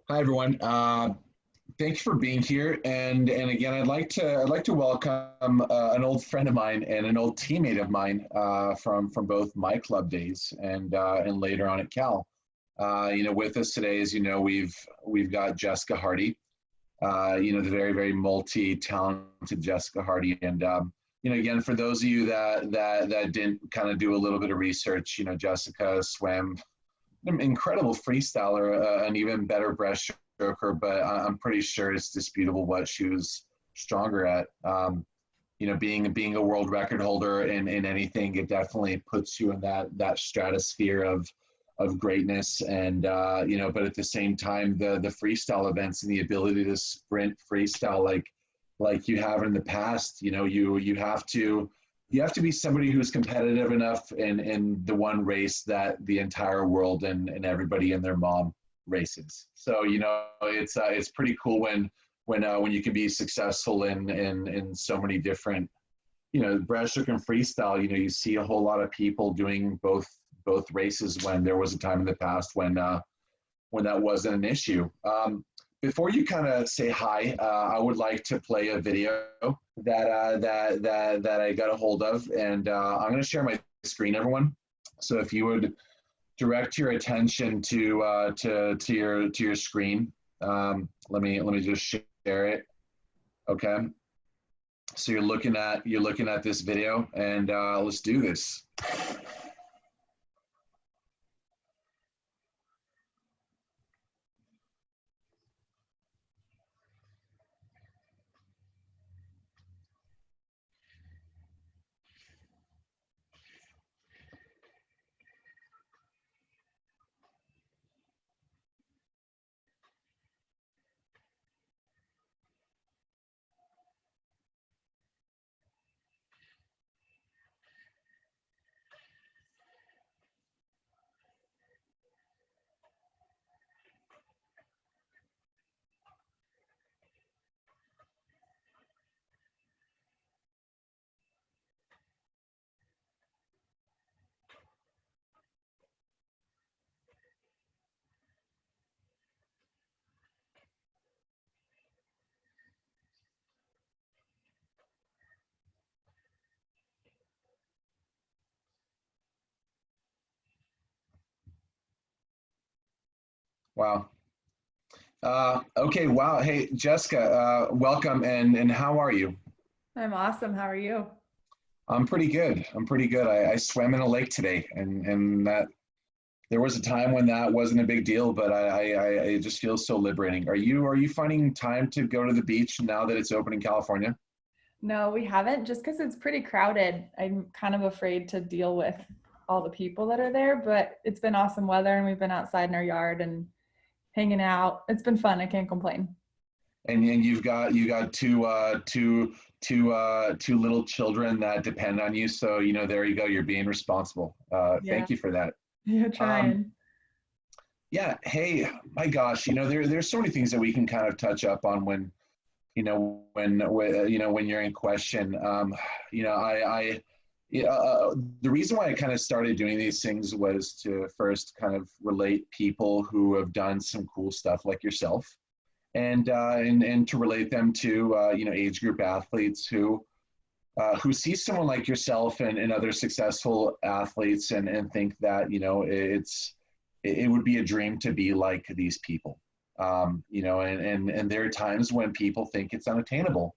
Hi everyone. Thanks for being here. And again, I'd like to welcome an old friend of mine and an old teammate of mine from both my club days and later on at Cal. With us today, as you know, we've got Jessica Hardy. The very multi-talented Jessica Hardy. And again, for those of you that didn't kind of do a little bit of research, Jessica swam an incredible freestyler, an even better breaststroker, but I'm pretty sure it's disputable what she was stronger at. Being a world record holder in anything, it definitely puts you in that stratosphere of greatness. And but at the same time, the freestyle events and the ability to sprint freestyle like you have in the past, you have to be somebody who's competitive enough in the one race that the entire world and everybody and their mom races. So it's pretty cool when you can be successful in so many different, breaststroke and freestyle. You see a whole lot of people doing both races when there was a time in the past when that wasn't an issue. Before you kind of say hi, I would like to play a video that I got a hold of, and I'm going to share my screen, everyone. So if you would direct your attention to your screen, let me just share it. Okay. So you're looking at this video, and let's do this. Wow. Okay. Wow. Hey, Jessica, welcome. And how are you? I'm awesome. How are you? I'm pretty good. I'm pretty good. I swam in a lake today, and that there was a time when that wasn't a big deal, but it just feels so liberating. Are you finding time to go to the beach now that it's open in California? No, we haven't, just because it's pretty crowded. I'm kind of afraid to deal with all the people that are there, but it's been awesome weather and we've been outside in our yard and hanging out. It's been fun. I can't complain. And you got two little children that depend on you, so there you go. You're being responsible. Yeah. Thank you for that. Yeah, Um, trying. yeah. Hey, my gosh, there's so many things that we can kind of touch up on when you're in question. Yeah, the reason why I kind of started doing these things was to first kind of relate people who have done some cool stuff like yourself, and to relate them to age group athletes who see someone like yourself and other successful athletes and think that it would be a dream to be like these people. And there are times when people think it's unattainable.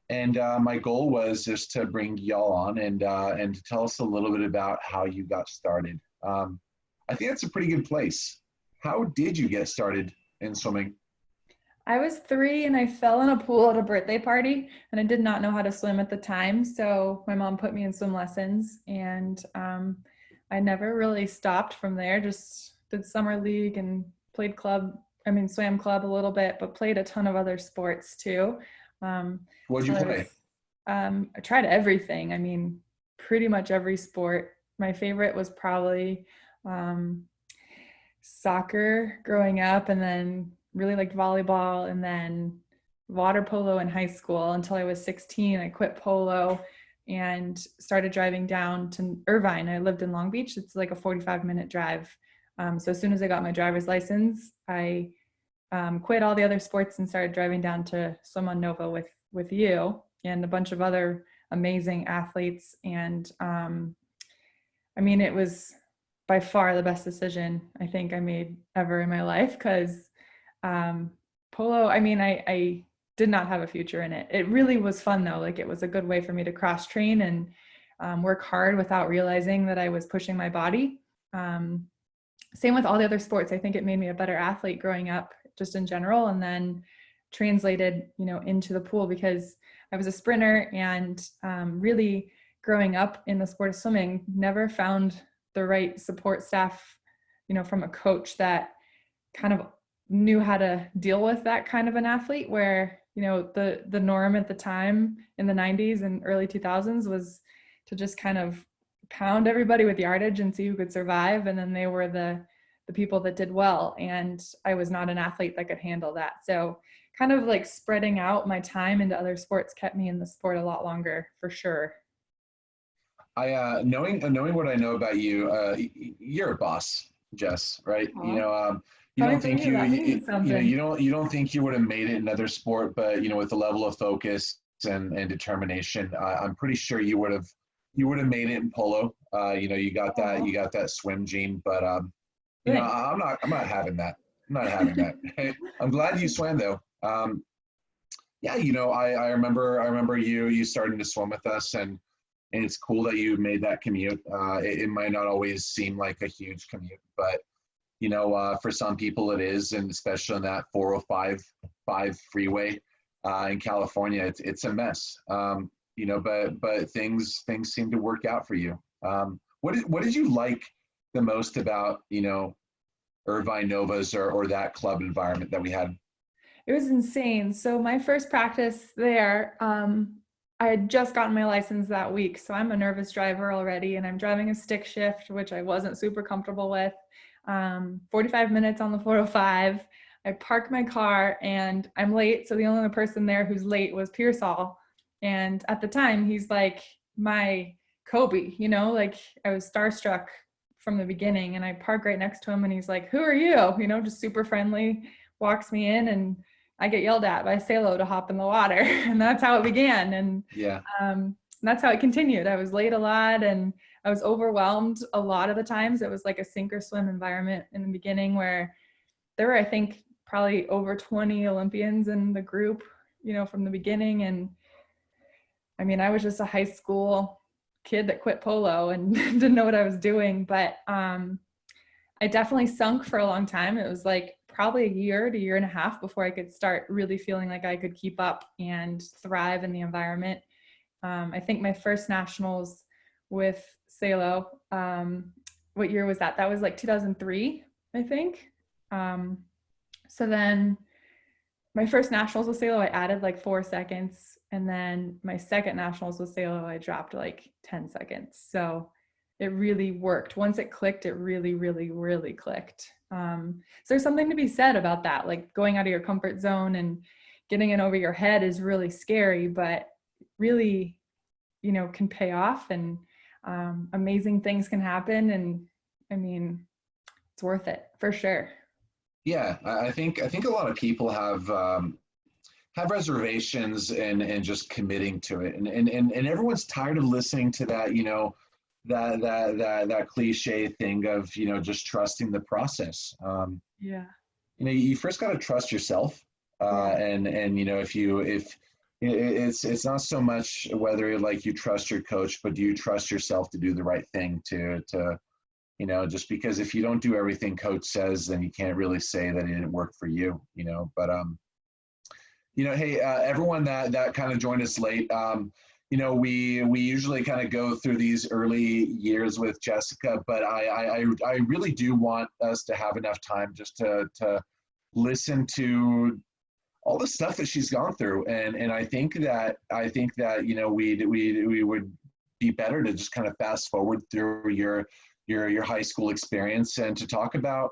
And my goal was just to bring y'all on and to tell us a little bit about how you got started. I think that's a pretty good place. How did you get started in swimming? I was 3 and I fell in a pool at a birthday party and I did not know how to swim at the time. So my mom put me in swim lessons and I never really stopped from there. Just did summer league and played swam club a little bit, but played a ton of other sports too. Um, What'd so you I play? was, I tried everything. Pretty much every sport. My favorite was probably um, soccer growing up, and then really liked volleyball, and then water polo in high school until I was 16. I quit polo and started driving down to Irvine. I lived in Long Beach. It's like a 45-minute drive. So as soon as I got my driver's license, I quit all the other sports and started driving down to swim on Nova with you and a bunch of other amazing athletes. And I mean, it was by far the best decision I think I made ever in my life, because polo, I mean, I did not have a future in it. It really was fun though. Like, it was a good way for me to cross train and work hard without realizing that I was pushing my body. Same with all the other sports. I think it made me a better athlete growing up, just in general, and then translated, into the pool, because I was a sprinter, and really growing up in the sport of swimming, never found the right support staff, from a coach that kind of knew how to deal with that kind of an athlete, where, the norm at the time in the 90s and early 2000s was to just kind of pound everybody with yardage and see who could survive. And then they were the people that did well. And I was not an athlete that could handle that. So kind of like spreading out my time into other sports kept me in the sport a lot longer, for sure. Knowing what I know about you, you're a boss, Jess, right? Aww. You Coming don't from think you, that means something. you don't think you would have made it in another sport, but with the level of focus and determination, I'm pretty sure you would have made it in polo. You got that swim gene, but I'm not having that. I'm not having that. I'm glad you swam though. Yeah, I remember you starting to swim with us, and it's cool that you made that commute. It might not always seem like a huge commute, but for some people it is, and especially on that 405 freeway in California, it's a mess. But things seem to work out for you. What did you like the most about Irvine Novas or that club environment that we had? It was insane. So my first practice there, I had just gotten my license that week. So I'm a nervous driver already, and I'm driving a stick shift, which I wasn't super comfortable with. 45 minutes on the 405. I park my car and I'm late. So the only person there who's late was Pearsall. And at the time, he's like my Kobe, like I was starstruck from the beginning. And I park right next to him, and he's like, "Who are you?" Just super friendly, walks me in, and I get yelled at by Salo to hop in the water. And that's how it began. And yeah, that's how it continued. I was late a lot, and I was overwhelmed a lot of the times. It was like a sink or swim environment in the beginning, where there were, I think, probably over 20 Olympians in the group, from the beginning. And I mean, I was just a high school kid that quit polo and didn't know what I was doing. But I definitely sunk for a long time. It was like probably a year to year and a half before I could start really feeling like I could keep up and thrive in the environment. I think my first nationals with Salo, what year was that? That was like 2003, I think. So then my first nationals with Salo, I added like 4 seconds. And then my second nationals with Salo, I dropped like 10 seconds. So it really worked. Once it clicked, it really, really, really clicked. So there's something to be said about that. Like, going out of your comfort zone and getting it over your head is really scary, but really, can pay off, and amazing things can happen. And I mean, it's worth it for sure. Yeah, I think a lot of people have reservations and just committing to it, and everyone's tired of listening to that that cliche thing of just trusting the process. Yeah. You first got to trust yourself, and if it's not so much whether like you trust your coach, but do you trust yourself to do the right thing to just because if you don't do everything coach says, then you can't really say that it didn't work for you. But hey, everyone that kind of joined us late, we usually kind of go through these early years with Jessica, but I really do want us to have enough time just to listen to all the stuff that she's gone through, and I think that we would be better to just kind of fast forward through your high school experience and to talk about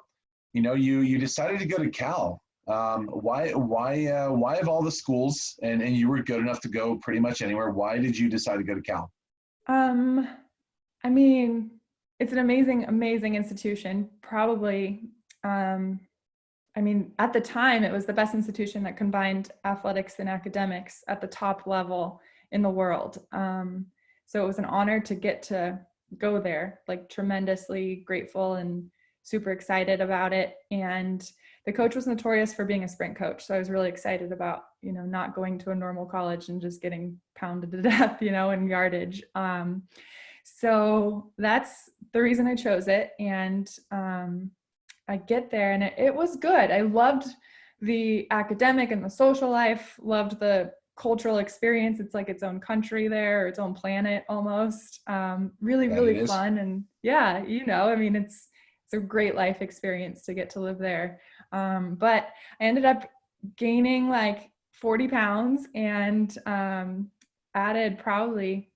you decided to go to Cal. Why of all the schools, and you were good enough to go pretty much anywhere, why did you decide to go to Cal? I mean, it's an amazing institution. Probably I mean, at the time, it was the best institution that combined athletics and academics at the top level in the world. So it was an honor to get to go there, like tremendously grateful and super excited about it. And the coach was notorious for being a sprint coach. So I was really excited about, not going to a normal college and just getting pounded to death, in yardage. So that's the reason I chose it. And I get there and it was good. I loved the academic and the social life, loved the cultural experience. It's like its own country there, or its own planet almost. Really, Yeah, really it is. fun. And yeah, I mean, it's a great life experience to get to live there. But I ended up gaining like 40 pounds and added probably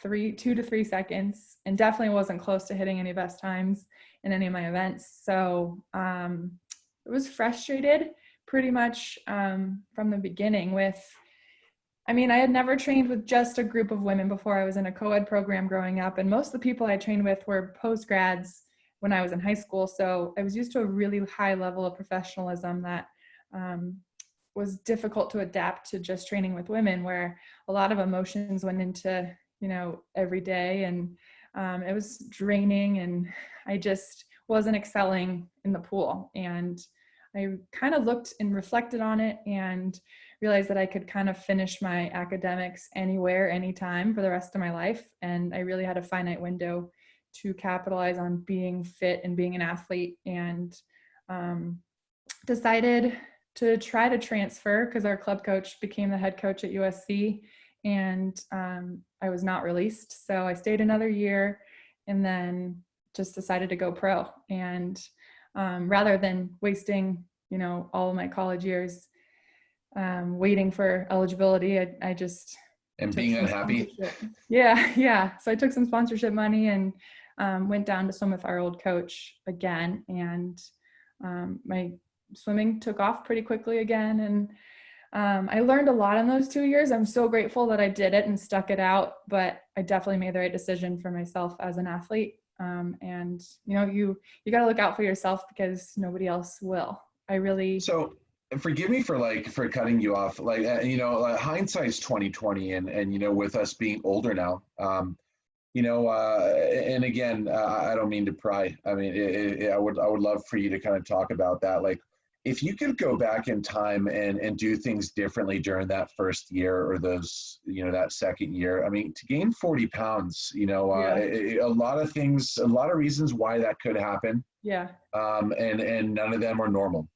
2 to 3 seconds, and definitely wasn't close to hitting any best times in any of my events. So it was frustrated pretty much from the beginning I had never trained with just a group of women before. I was in a co-ed program growing up, and most of the people I trained with were post-grads when I was in high school. So I was used to a really high level of professionalism that was difficult to adapt to just training with women, where a lot of emotions went into, every day. And it was draining, and I just wasn't excelling in the pool. And I kind of looked and reflected on it and realized that I could kind of finish my academics anywhere, anytime for the rest of my life. And I really had a finite window to capitalize on being fit and being an athlete, and decided to try to transfer because our club coach became the head coach at USC, and I was not released. So I stayed another year and then just decided to go pro. And rather than wasting, all of my college years waiting for eligibility, I just And took being some unhappy. sponsorship. Yeah. So I took some sponsorship money and went down to swim with our old coach again. And my swimming took off pretty quickly again. And I learned a lot in those 2 years. I'm so grateful that I did it and stuck it out, but I definitely made the right decision for myself as an athlete. And you got to look out for yourself because nobody else will. So forgive me for cutting you off. Hindsight's 2020, and with us being older now, and again, I don't mean to pry. I mean, I would love for you to kind of talk about that. Like, if you could go back in time and do things differently during that first year, or that second year, I mean, to gain 40 pounds, Yeah. a lot of things, a lot of reasons why that could happen. Yeah. And none of them are normal.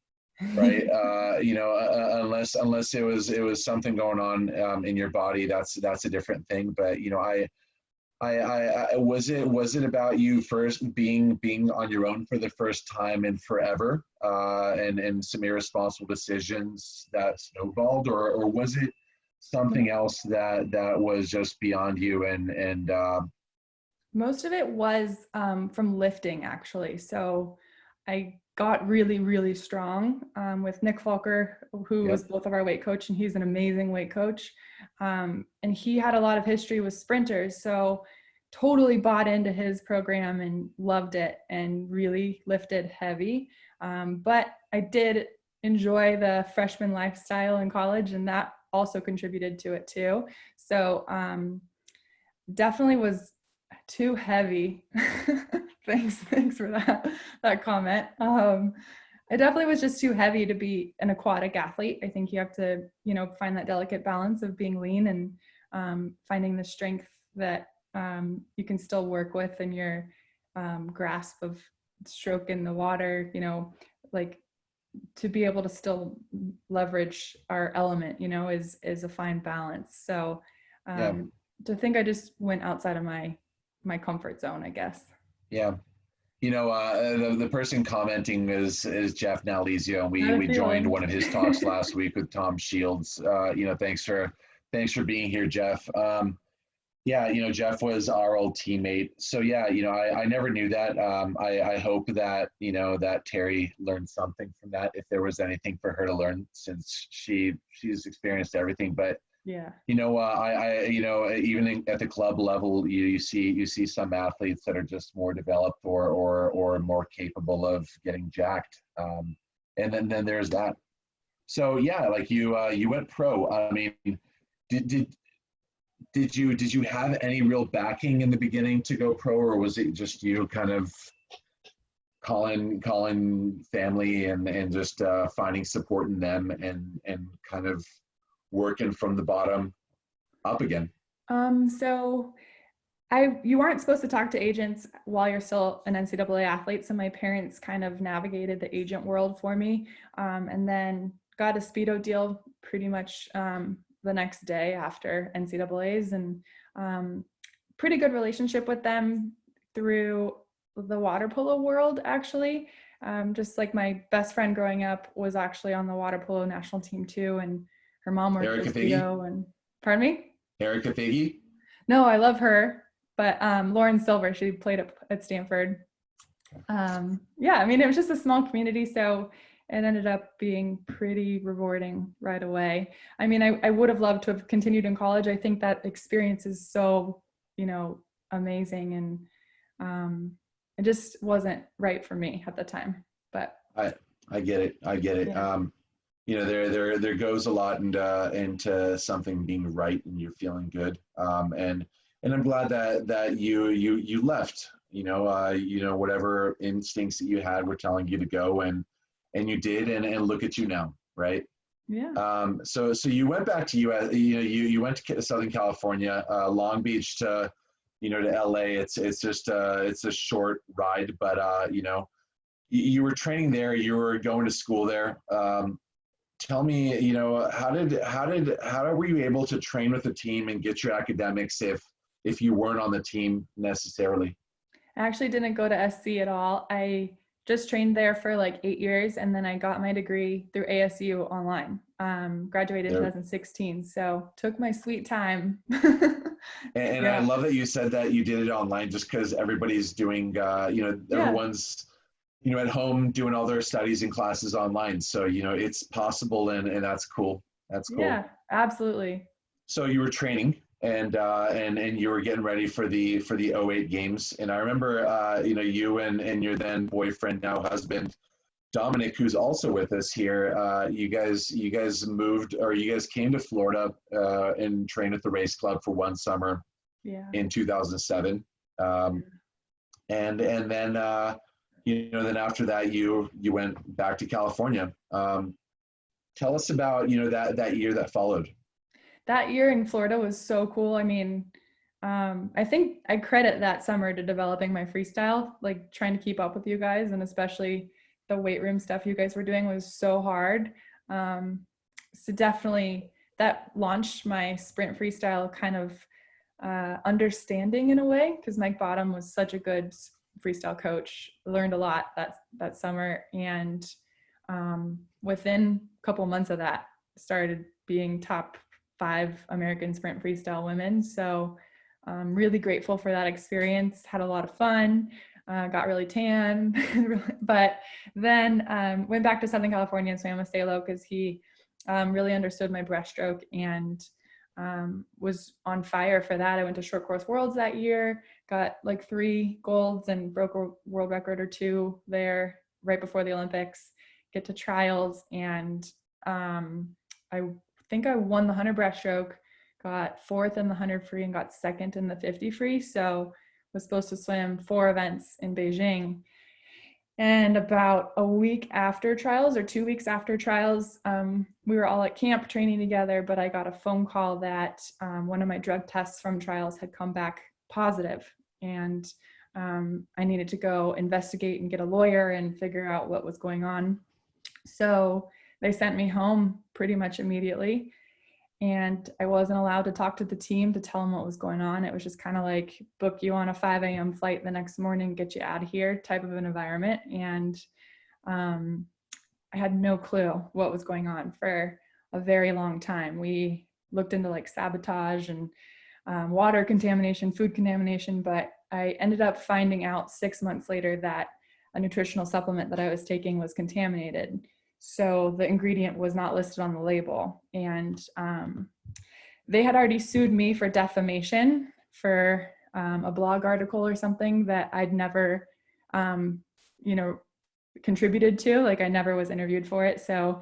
Right. Unless it was something going on in your body, that's a different thing. But I was it about you first being on your own for the first time in forever, and some irresponsible decisions that snowballed, or was it something else that was just beyond you? And Most of it was from lifting, actually. So I got really, really strong with Nick Falker, who Yep. was both of our weight coach, and he's an amazing weight coach. And he had a lot of history with sprinters. So totally bought into his program and loved it and really lifted heavy. But I did enjoy the freshman lifestyle in college, and that also contributed to it too. So definitely was too heavy. Thanks for that comment. I definitely was just too heavy to be an aquatic athlete. I think you have to, find that delicate balance of being lean and finding the strength that you can still work with in your grasp of stroke in the water, like to be able to still leverage our element, is a fine balance. So Yeah. to think I just went outside of my comfort zone, I guess. Yeah. The person commenting is Jeff Nalizio, and Not a we joined feeling. one of his talks last week with Tom Shields. Thanks for being here, Jeff. Yeah, Jeff was our old teammate. So yeah, I never knew that. I hope that that Terry learned something from that, if there was anything for her to learn, since she's experienced everything. But Yeah. even at the club level, you see some athletes that are just more developed or more capable of getting jacked. and then there's that. So yeah, like you went pro. I mean, did did did you have any real backing in the beginning to go pro, or was it just you kind of calling family and just finding support in them and kind of working from the bottom up again? So you aren't supposed to talk to agents while you're still an NCAA athlete. So my parents kind of navigated the agent world for me, and then got a Speedo deal pretty much the next day after NCAA's, and pretty good relationship with them through the water polo world, actually. Just like my best friend growing up was actually on the water polo national team too, and her mom worked for Erica Figgy? Speedo. And pardon me? Erica Figgy? No, I love her, but Lauren Silver, she played at Stanford. Yeah, I mean, it was just a small community, so it ended up being pretty rewarding right away. I mean, I would have loved to have continued in college. I think that experience is so, amazing, and it just wasn't right for me at the time. But I get it. I get it. yeah. There goes a lot into something being right and you're feeling good. And I'm glad that you left. Whatever instincts that you had were telling you to go, and you did, and look at you now, right? Yeah. So you went back to US. You went to Southern California, Long Beach to LA. It's just it's a short ride, but you were training there. You were going to school there. Tell me, how were you able to train with the team and get your academics if you weren't on the team necessarily? I actually didn't go to SC at all. I just trained there for like 8 years, and then I got my degree through ASU online. Graduated in There, 2016, so took my sweet time. and I Yeah. love that you said that you did it online, just because everybody's doing, Yeah. everyone's, at home doing all their studies and classes online. So, it's possible, and that's cool. That's cool. Yeah, absolutely. So you were training, and you were getting ready for the '08 games. And I remember, you and your then boyfriend, now husband, Dominic, who's also with us here. You guys moved, or you guys came to Florida and trained at the race club for one summer Yeah. in 2007. And then then after that you went back to California. Tell us about that year that followed. That year in Florida was so cool. I mean, I think I credit that summer to developing my freestyle, like trying to keep up with you guys, and especially the weight room stuff you guys were doing was so hard. So definitely that launched my sprint freestyle kind of understanding in a way, because Mike Bottom was such a good freestyle coach. Learned a lot that summer, and within a couple months of that, started being top 5 American sprint freestyle women. So I'm really grateful for that experience. Had a lot of fun. Got really tan, but then went back to Southern California and swam with Stalo, because he really understood my breaststroke and was on fire for that. I went to short course worlds that year, got like 3 golds and broke a world record or 2 there right before the Olympics. Get to trials, and I think I won the 100 breaststroke, got 4th in the 100 free, and got 2nd in the 50 free. So was supposed to swim 4 events in Beijing. And about a week after trials, or 2 weeks after trials, we were all at camp training together, but I got a phone call that one of my drug tests from trials had come back positive, and I needed to go investigate and get a lawyer and figure out what was going on. So they sent me home pretty much immediately, and I wasn't allowed to talk to the team to tell them what was going on. It was just kind of like book you on a 5 a.m. flight the next morning, get you out of here type of an environment. And I had no clue what was going on for a very long time. We looked into like sabotage and water contamination, food contamination, but I ended up finding out 6 months later that a nutritional supplement that I was taking was contaminated. So the ingredient was not listed on the label, and they had already sued me for defamation for a blog article or something that I'd never, contributed to. Like I never was interviewed for it. So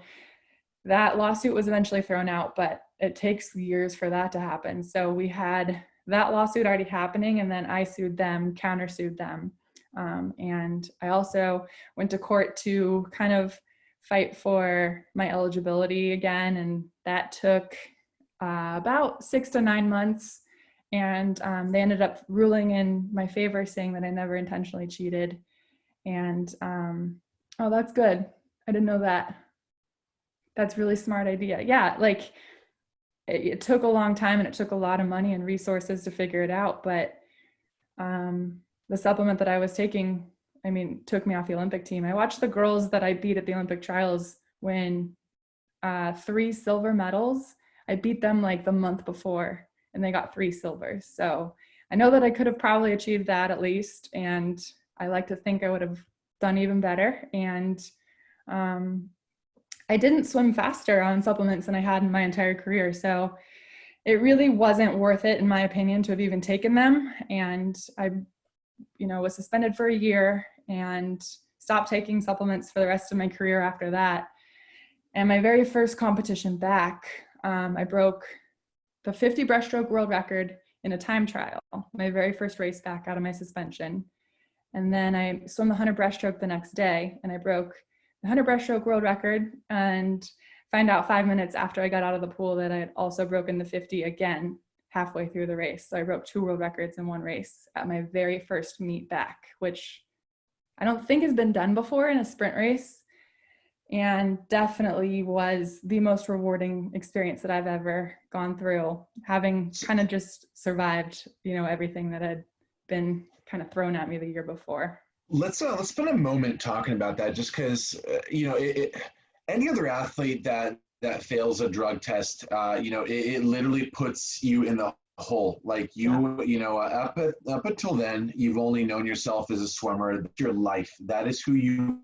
that lawsuit was eventually thrown out, but it takes years for that to happen. So we had that lawsuit already happening, and then I sued them, countersued them. And I also went to court to kind of fight for my eligibility again. And that took about 6 to 9 months. And they ended up ruling in my favor, saying that I never intentionally cheated. And oh, that's good. I didn't know that. That's really smart idea. Yeah, like it took a long time and it took a lot of money and resources to figure it out. But the supplement that I was taking, I mean, took me off the Olympic team. I watched the girls that I beat at the Olympic trials win 3 silver medals. I beat them like the month before and they got 3 silvers. So I know that I could have probably achieved that at least. And I like to think I would have done even better. And I didn't swim faster on supplements than I had in my entire career. So it really wasn't worth it, in my opinion, to have even taken them. And I, was suspended for a year and stopped taking supplements for the rest of my career after that. And my very first competition back, I broke the 50 breaststroke world record in a time trial, my very first race back out of my suspension. And then I swam the 100 breaststroke the next day, and I broke the 100 breaststroke world record, and find out 5 minutes after I got out of the pool that I had also broken the 50 again halfway through the race. So I broke 2 world records in one race at my very first meet back, which I don't think has been done before in a sprint race, and definitely was the most rewarding experience that I've ever gone through, having kind of just survived, everything that had been kind of thrown at me the year before. Let's spend a moment talking about that, just because any other athlete that fails a drug test, it literally puts you in the hole. Like up until then, you've only known yourself as a swimmer. That's your life. That is who you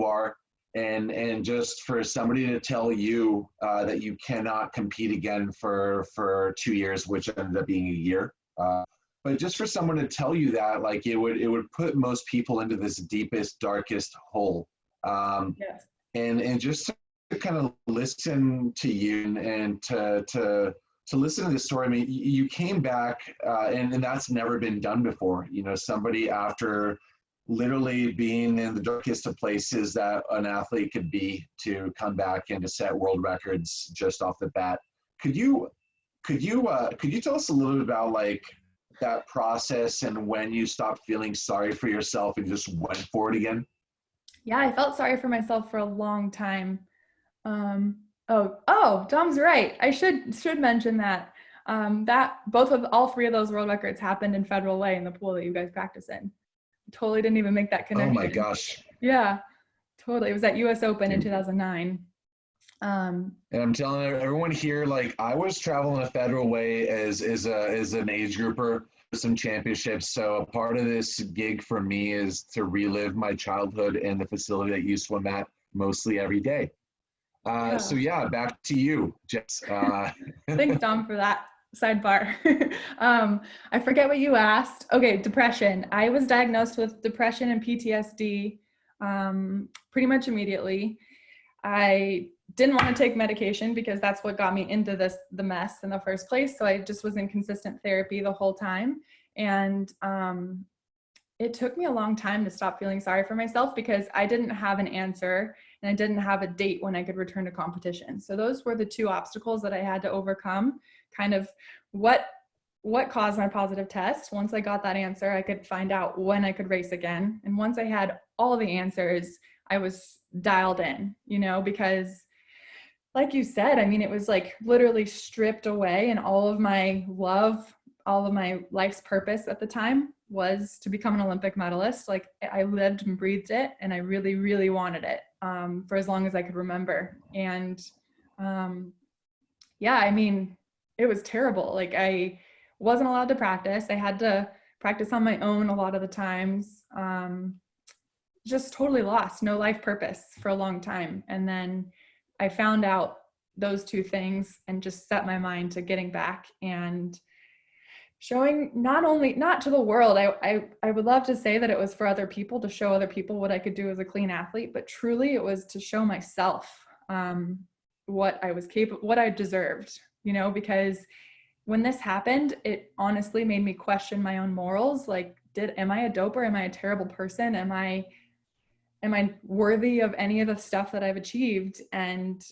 are. And just for somebody to tell you that you cannot compete again for 2 years, which ended up being a year. But just for someone to tell you that, like it would put most people into this deepest, darkest hole. Yes. And just to kind of listen to you and to listen to the story. I mean, you came back, and that's never been done before. Somebody after literally being in the darkest of places that an athlete could be, to come back and to set world records just off the bat. Could you tell us a little bit about like that process and when you stopped feeling sorry for yourself and just went for it again? Yeah, I felt sorry for myself for a long time. Dom's right. I should mention that all 3 of those world records happened in Federal Way in the pool that you guys practice in. Totally didn't even make that connection. Oh my gosh. Yeah, totally. It was at US Open in 2009. And I'm telling everyone here, like I was traveling a Federal Way as an age grouper for some championships. So a part of this gig for me is to relive my childhood in the facility that you swim at mostly every day. So yeah, back to you, Jess. Thanks, Dom, for that sidebar. I forget what you asked. Okay, depression. I was diagnosed with depression and PTSD pretty much immediately. I didn't want to take medication because that's what got me into the mess in the first place. So I just was in consistent therapy the whole time. And it took me a long time to stop feeling sorry for myself because I didn't have an answer and I didn't have a date when I could return to competition. So those were the 2 obstacles that I had to overcome. Kind of what caused my positive test. Once I got that answer, I could find out when I could race again. And once I had all the answers, I was dialed in, because like you said, I mean, it was like literally stripped away, and all of my love, all of my life's purpose at the time was to become an Olympic medalist. Like I lived and breathed it, and I really, really wanted it for as long as I could remember. And yeah, I mean, it was terrible. Like I wasn't allowed to practice. I had to practice on my own a lot of the times. Just totally lost, no life purpose for a long time. And then I found out those 2 things and just set my mind to getting back and showing not to the world. I would love to say that it was for other people, to show other people what I could do as a clean athlete, but truly it was to show myself what I was capable, what I deserved, because when this happened, it honestly made me question my own morals. Like, am I a doper? Am I a terrible person? Am I worthy of any of the stuff that I've achieved? And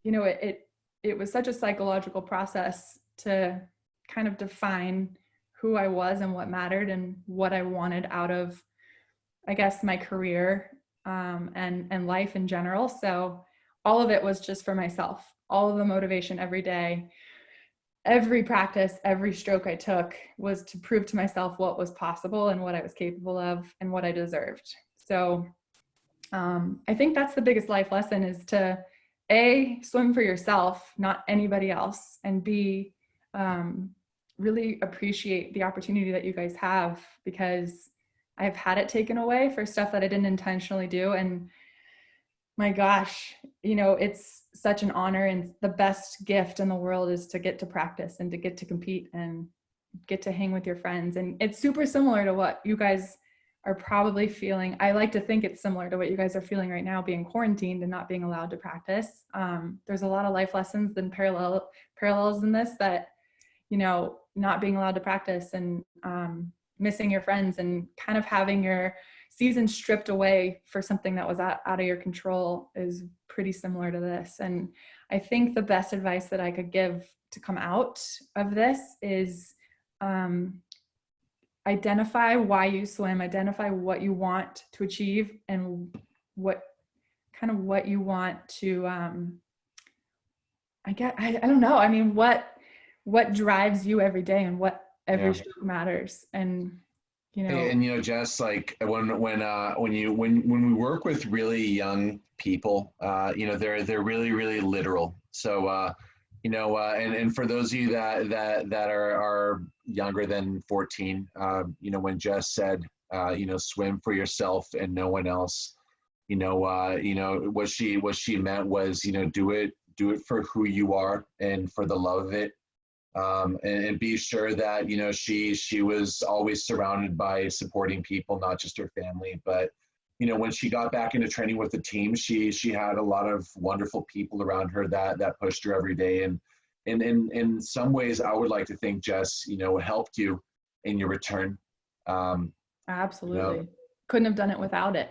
it was such a psychological process to kind of define who I was and what mattered and what I wanted out of, I guess, my career and life in general. So all of it was just for myself. All of the motivation every day, every practice, every stroke I took was to prove to myself what was possible and what I was capable of and what I deserved. So I think that's the biggest life lesson, is to A, swim for yourself, not anybody else, and B, really appreciate the opportunity that you guys have, because I've had it taken away for stuff that I didn't intentionally do. And my gosh, it's such an honor, and the best gift in the world is to get to practice and to get to compete and get to hang with your friends. And it's super similar to what you guys are probably feeling. I like to think it's similar to what you guys are feeling right now, being quarantined and not being allowed to practice. There's a lot of life lessons and parallels in this, that, not being allowed to practice and missing your friends and kind of having your season stripped away for something that was out of your control is pretty similar to this. And I think the best advice that I could give to come out of this is identify why you swim, identify what you want to achieve, and what you want to, I don't know. I mean, what drives you every day, and what every stroke matters. And, and Jess, like when we work with really young people, they're really, really literal. So, and for those of you that are younger than 14, when Jess said, swim for yourself and no one else, what she meant was, do it for who you are and for the love of it. And be sure that, she was always surrounded by supporting people, not just her family, but, when she got back into training with the team, she had a lot of wonderful people around her that pushed her every day. And in some ways, I would like to think, Jess, helped you in your return. Absolutely. Couldn't have done it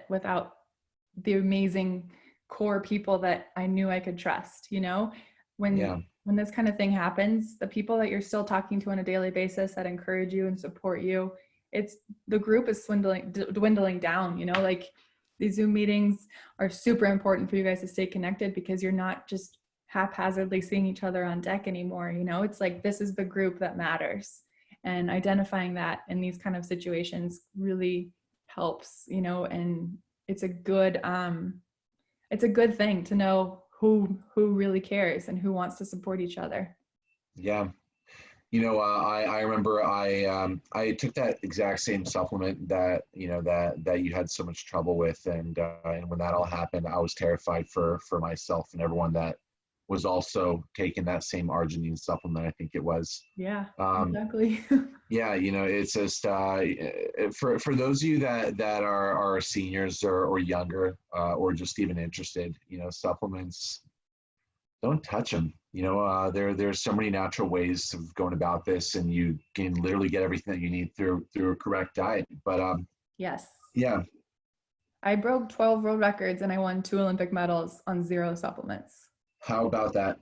without the amazing core people that I knew I could trust. When this kind of thing happens, the people that you're still talking to on a daily basis that encourage you and support you, the group is dwindling down. Like, these Zoom meetings are super important for you guys to stay connected, because you're not just haphazardly seeing each other on deck anymore. It's like, this is the group that matters, and identifying that in these kind of situations really helps, and it's a good thing to know who really cares and who wants to support each other. Yeah. I remember I took that exact same supplement that you had so much trouble with. And when that all happened, I was terrified for myself and everyone that was also taking that same arginine supplement, I think it was. Yeah, exactly. Yeah, it's just for those of you that are seniors or younger, or just even interested, supplements, don't touch them. There's so many natural ways of going about this, and you can literally get everything that you need through a correct diet. But yes. Yeah. I broke 12 world records and I won 2 Olympic medals on 0 supplements. How about that?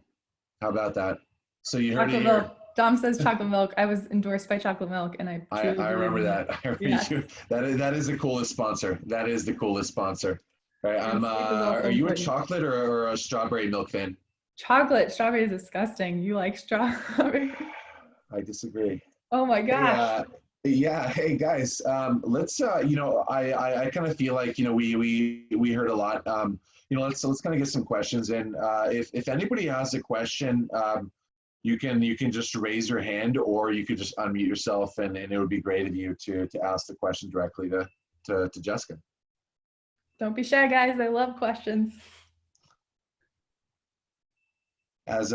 So you heard chocolate it milk. here. Dom says chocolate milk. I was endorsed by chocolate milk, and I remember that. Yes. That is the coolest sponsor. That is the coolest sponsor. All right, are you a chocolate or a strawberry milk fan? Chocolate. Strawberry is disgusting. You like strawberry? I disagree. Oh my gosh. Hey guys, let's I kind of feel like we heard a lot. Let's kind of get some questions in. If anybody has a question, you can just raise your hand, or you could just unmute yourself, and it would be great of you to ask the question directly to Jessica. Don't be shy, guys. I love questions. As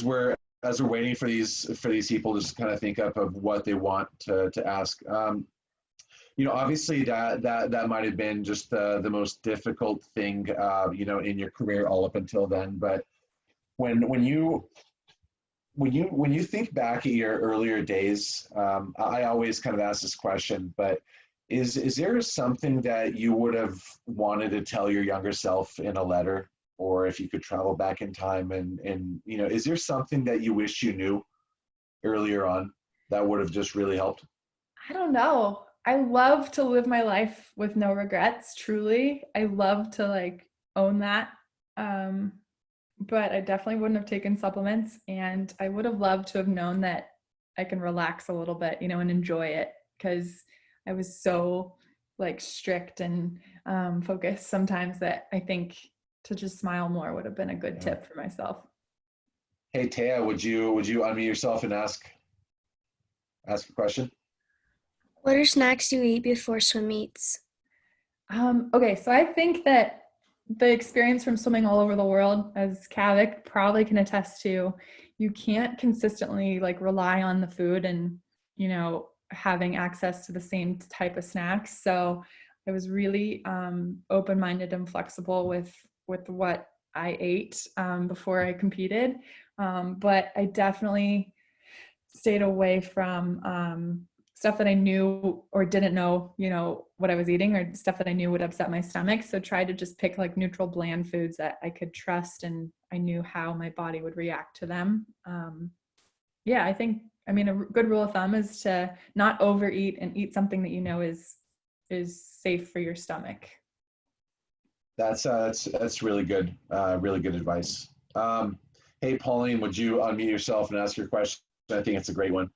we're as we're waiting for these people to just kind of think up of what they want to ask. Obviously that might have been just the most difficult thing, in your career all up until then. But when you think back at your earlier days, I always kind of ask this question, but is there something that you would have wanted to tell your younger self in a letter, or if you could travel back in time and is there something that you wish you knew earlier on that would have just really helped? I don't know. I love to live my life with no regrets, truly. I love to like own that. But I definitely wouldn't have taken supplements, and I would have loved to have known that I can relax a little bit, and enjoy it, because I was so like strict and focused sometimes that I think to just smile more would have been a good tip for myself. Hey Taya, would you unmute yourself and ask a question? What are snacks you eat before swim meets? Okay, so I think that the experience from swimming all over the world, as Kavik probably can attest to, you can't consistently like rely on the food and, having access to the same type of snacks. So I was really open-minded and flexible with what I ate before I competed. But I definitely stayed away from stuff that I knew or didn't know, what I was eating, or stuff that I knew would upset my stomach. So tried to just pick like neutral, bland foods that I could trust and I knew how my body would react to them. I think, a good rule of thumb is to not overeat and eat something that is safe for your stomach. That's really good advice. Hey Pauline, would you unmute yourself and ask your question? I think it's a great one.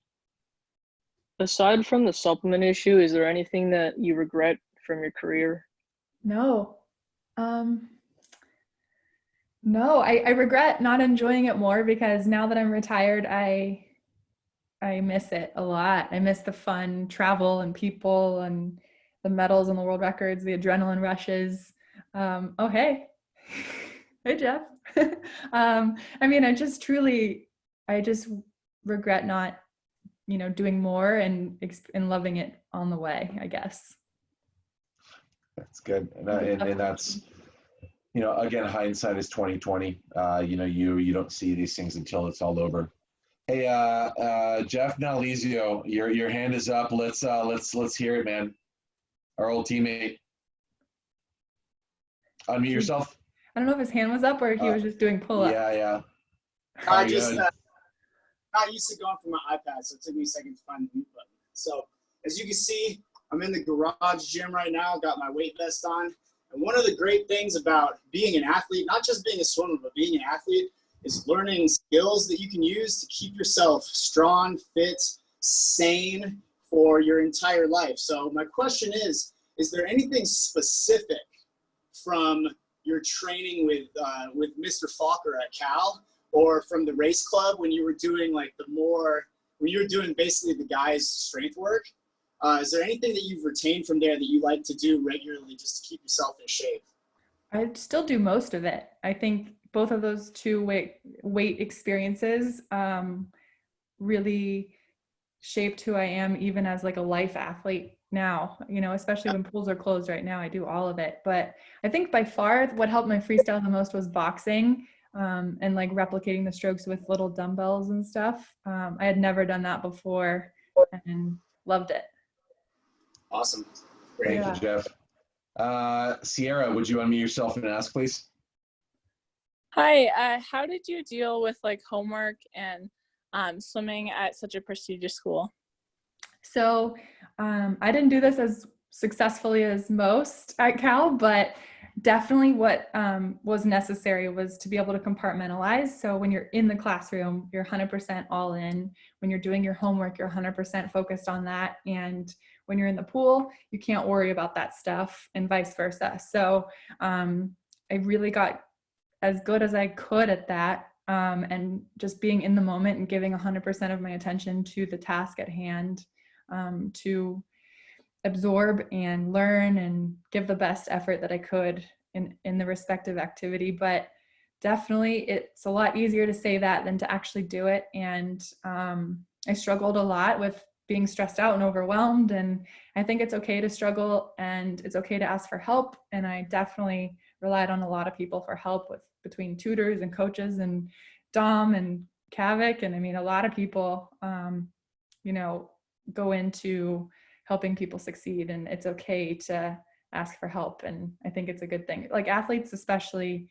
Aside from the supplement issue, is there anything that you regret from your career? No. No, I regret not enjoying it more, because now that I'm retired, I miss it a lot. I miss the fun travel and people and the medals and the world records, the adrenaline rushes. Oh, hey. Hey, Jeff. I just regret not, doing more and loving it on the way, I guess. That's good. And that's, again, hindsight is 20/20. You don't see these things until it's all over. Hey, Jeff Nalizio, your hand is up. Let's hear it, man. Our old teammate. Unmute yourself. I don't know if his hand was up or he was just doing pull-ups. Yeah. I just not used to going from my iPad, so it took me a second to find the mute button. So as you can see, I'm in the garage gym right now, got my weight vest on. And one of the great things about being an athlete, not just being a swimmer, but being an athlete, is learning skills that you can use to keep yourself strong, fit, sane for your entire life. So my question is there anything specific from your training with Mr. Falker at Cal, or from the race club when you were doing basically the guys' strength work? Is there anything that you've retained from there that you like to do regularly just to keep yourself in shape? I still do most of it. I think both of those two weight experiences really shaped who I am, even as like a life athlete now, especially when pools are closed right now. I do all of it. But I think by far what helped my freestyle the most was boxing, and like replicating the strokes with little dumbbells and stuff. I had never done that before and loved it. Awesome. Great. Thank you, Jeff. Sierra, would you unmute yourself and ask, please? Hi, how did you deal with like homework and swimming at such a prestigious school? So I didn't do this as successfully as most at Cal, but definitely what was necessary was to be able to compartmentalize. So when you're in the classroom, you're 100% all in. When you're doing your homework, you're 100% focused on that. And when you're in the pool, you can't worry about that stuff, and vice versa. So I really got as good as I could at that, and just being in the moment and giving 100% of my attention to the task at hand, to absorb and learn and give the best effort that I could in the respective activity. But definitely it's a lot easier to say that than to actually do it. And I struggled a lot with being stressed out and overwhelmed. And I think it's okay to struggle and it's okay to ask for help. And I definitely relied on a lot of people for help with between tutors and coaches and Dom and Kavik. And I mean, a lot of people, go into helping people succeed, and it's okay to ask for help. And I think it's a good thing. Like athletes, especially,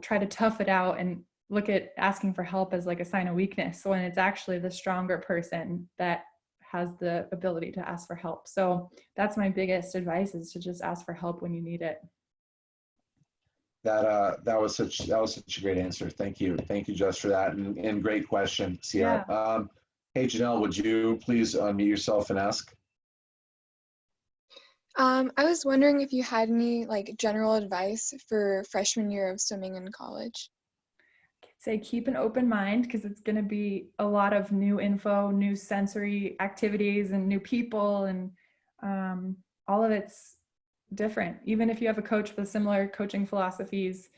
try to tough it out and look at asking for help as like a sign of weakness when it's actually the stronger person that has the ability to ask for help. So that's my biggest advice, is to just ask for help when you need it. That was such a great answer. Thank you, Jess, for that, and great question, Sierra. Yeah. Hey, Janelle, would you please unmute yourself and ask? I was wondering if you had any like general advice for freshman year of swimming in college. Say keep an open mind, because it's going to be a lot of new info, new sensory activities, and new people, and all of it's different. Even if you have a coach with similar coaching philosophies,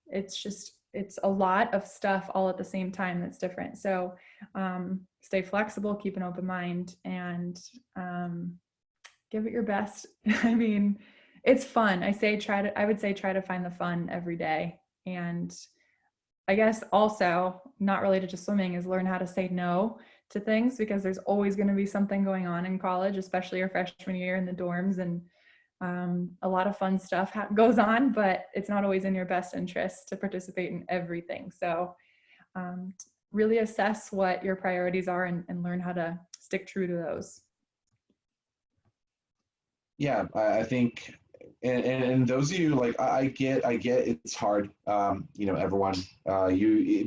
it's a lot of stuff all at the same time that's different. So stay flexible, keep an open mind, and give it your best. I mean, it's fun. I would say try to find the fun every day. And I guess also, not related to swimming, is learn how to say no to things, because there's always going to be something going on in college, especially your freshman year in the dorms, and a lot of fun stuff goes on, but it's not always in your best interest to participate in everything. So really assess what your priorities are and learn how to stick true to those. Yeah, I think, and those of you, like, I get it's hard. Everyone,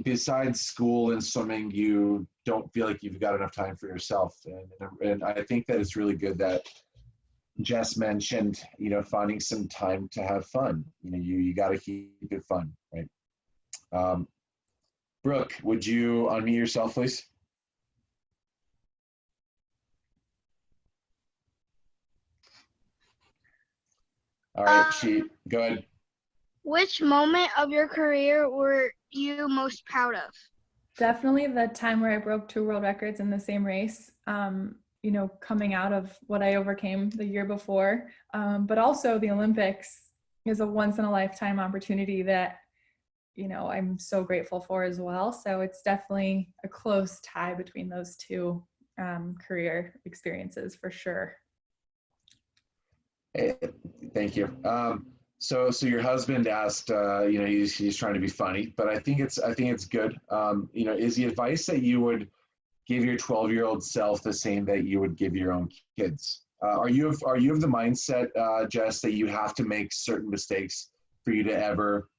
besides school and swimming, you don't feel like you've got enough time for yourself. And I think that it's really good that Jess mentioned, finding some time to have fun. You got to keep it fun, right? Brooke, would you unmute yourself, please? All right, go ahead. Which moment of your career were you most proud of? Definitely the time where I broke 2 world records in the same race, coming out of what I overcame the year before. But also the Olympics is a once in a lifetime opportunity that, I'm so grateful for as well. So it's definitely a close tie between those 2 career experiences for sure. Hey, thank you. So your husband asked, he's trying to be funny, but I think it's good. Is the advice that you would give your 12-year-old self the same that you would give your own kids? Are you of the mindset, Jess, that you have to make certain mistakes for you to ever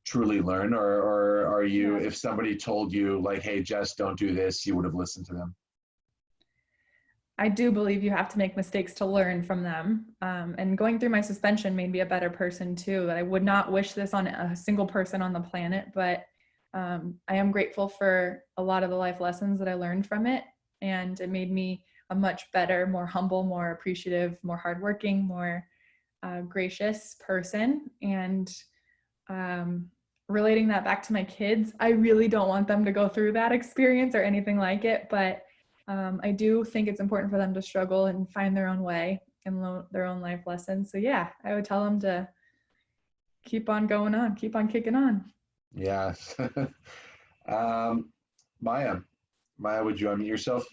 truly learn, or are you, if somebody told you like, hey, Jess, don't do this, you would have listened to them? I do believe you have to make mistakes to learn from them. And going through my suspension made me a better person too. That I would not wish this on a single person on the planet, but I am grateful for a lot of the life lessons that I learned from it. And it made me a much better, more humble, more appreciative, more hardworking, more gracious person. And relating that back to my kids, I really don't want them to go through that experience or anything like it, but I do think it's important for them to struggle and find their own way and their own life lessons. So yeah, I would tell them to keep on going on, keep on kicking on. Yeah. Maya, would you unmute yourself?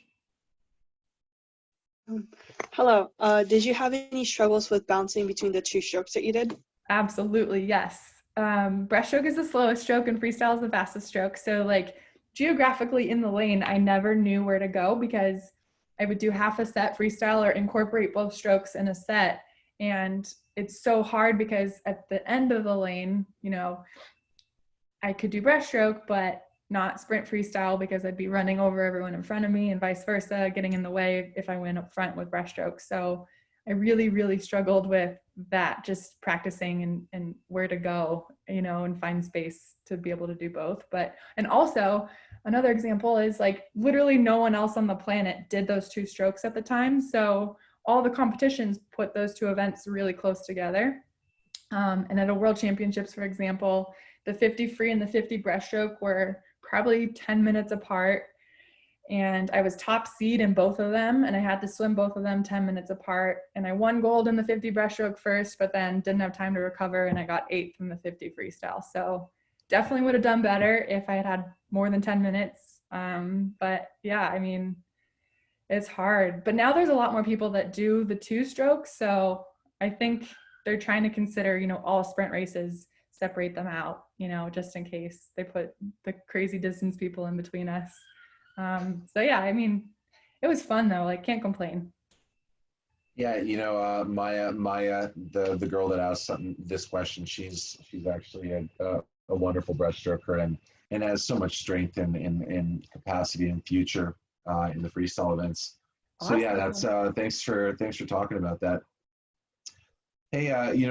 Hello. Did you have any struggles with bouncing between the 2 strokes that you did? Absolutely, yes. Breaststroke is the slowest stroke and freestyle is the fastest stroke. So like geographically in the lane, I never knew where to go because I would do half a set freestyle or incorporate both strokes in a set. And it's so hard because at the end of the lane, I could do breaststroke, but not sprint freestyle because I'd be running over everyone in front of me and vice versa, getting in the way if I went up front with breaststroke. So I really, really struggled with that, just practicing and where to go, and find space to be able to do both. And also another example is like literally no one else on the planet did those 2 strokes at the time. So all the competitions put those 2 events really close together. And at a world championships, for example, the 50 free and the 50 breaststroke were probably 10 minutes apart. And I was top seed in both of them, and I had to swim both of them 10 minutes apart. And I won gold in the 50 breaststroke first, but then didn't have time to recover, and I got 8th in the 50 freestyle. So definitely would have done better if I had had more than 10 minutes. But yeah, I mean, it's hard. But now there's a lot more people that do the 2 strokes. So I think they're trying to consider, all sprint races, separate them out, just in case they put the crazy distance people in between us. So yeah, I mean, it was fun though. Like, can't complain. Yeah, Maya, the girl that asked this question, she's actually a wonderful breaststroker and has so much strength and capacity and future in the freestyle events. So Awesome. yeah, that's thanks for talking about that. Hey,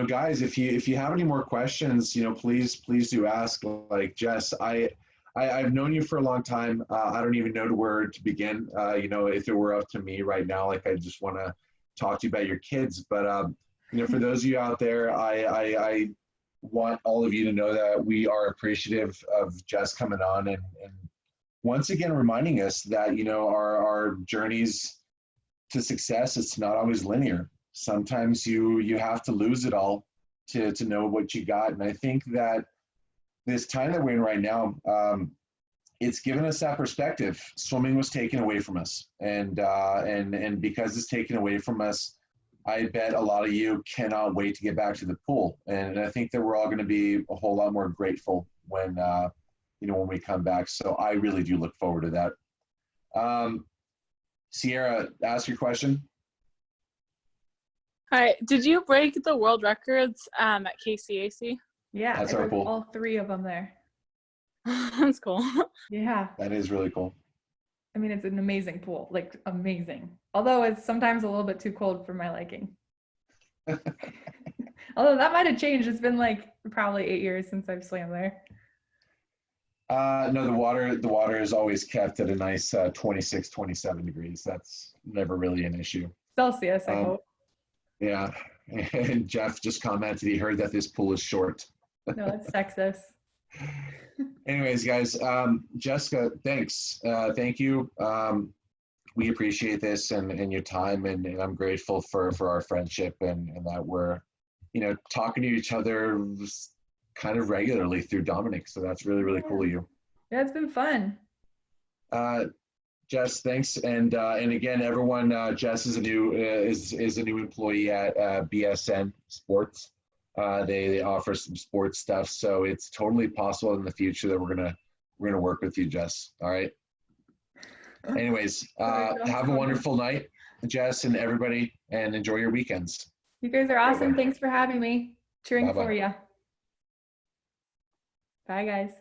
guys, if you have any more questions, please do ask. Like Jess, I've known you for a long time. I don't even know where to begin. If it were up to me right now, like I just want to talk to you about your kids. But for those of you out there, I want all of you to know that we are appreciative of Jess coming on and once again reminding us that our journeys to success, it's not always linear. Sometimes you have to lose it all to know what you got. And I think that this time that we're in right now, it's given us that perspective. Swimming was taken away from us, and because it's taken away from us, I bet a lot of you cannot wait to get back to the pool. And I think that we're all going to be a whole lot more grateful when when we come back. So I really do look forward to that. Sierra, ask your question. All right. Did you break the world records at KCAC? Yeah, That's I our broke pool. all 3 of them there. That's cool. Yeah. That is really cool. I mean, it's an amazing pool, like amazing. Although it's sometimes a little bit too cold for my liking. Although that might have changed. It's been like probably 8 years since I've swam there. No, the water is always kept at a nice 26, 27 degrees. That's never really an issue. Celsius, I hope. Yeah. And Jeff just commented he heard that this pool is short. No, it's sexist. Anyways, guys, Jessica, thanks. Thank you. We appreciate this and your time, and I'm grateful for our friendship and that we're, talking to each other kind of regularly through Dominic. So that's really, really cool of you. Yeah, it's been fun. Jess, thanks. And again, everyone, Jess is a new employee at BSN Sports. They offer some sports stuff, so it's totally possible in the future that we're gonna work with you, Jess. All right. Anyways, have a wonderful night, Jess, and everybody, and enjoy your weekends. You guys are awesome. Thanks for having me. Cheering Bye-bye. for you. Bye, guys.